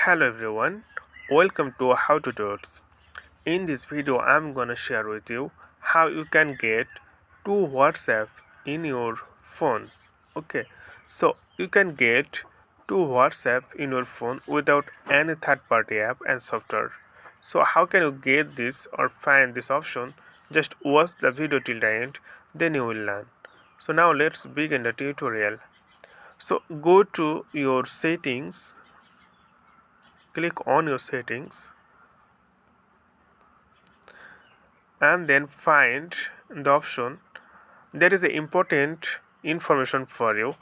Hello everyone, welcome to How to Tuts. In this video, I'm gonna share with you how you can get two WhatsApp in your phone. Okay, so you can get two WhatsApp in your phone without any third-party app and software. So how can you get this or find this option? Just watch the video till the end, then you will learn. So now let's begin the tutorial. So go to your settings, click on your settings, and then find the option. There is a important information for you.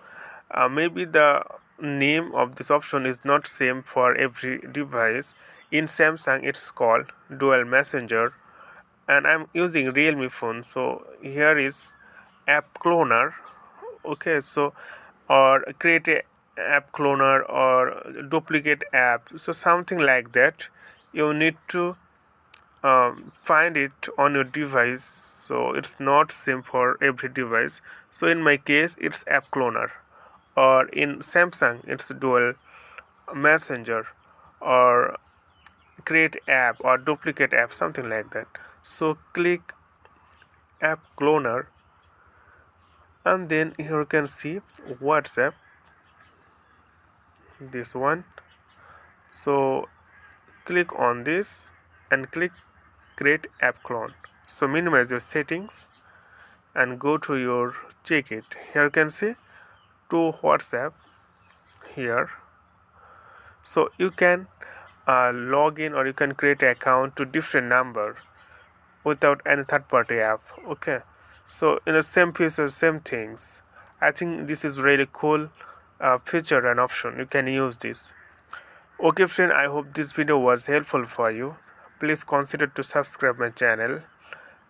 Maybe the name of this option is not same for every device. In Samsung it's called dual messenger, and I'm using Realme phone, so here is app cloner. Okay, so or create a app cloner or duplicate app, so something like that. You need to find it on your device, so it's not same for every device. So in my case it's app cloner, or in Samsung it's dual messenger, or create app or duplicate app, something like that. So click app cloner, and then here you can see WhatsApp, this one. So click on this and click create app clone. So minimize your settings and go to your check it. Here you can see to WhatsApp here. So you can log in or you can create an account to different number without any third party app. Okay, so in the same pieces, same things. I think this is really cool feature and option. You can use this. Okay friend, I hope this video was helpful for you. Please consider to subscribe my channel,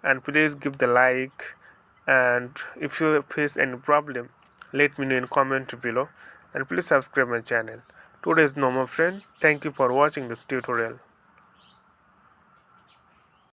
and please give the like, and if you face any problem, let me know in comment below, and please subscribe my channel. Today is no more friend. Thank you for watching this tutorial.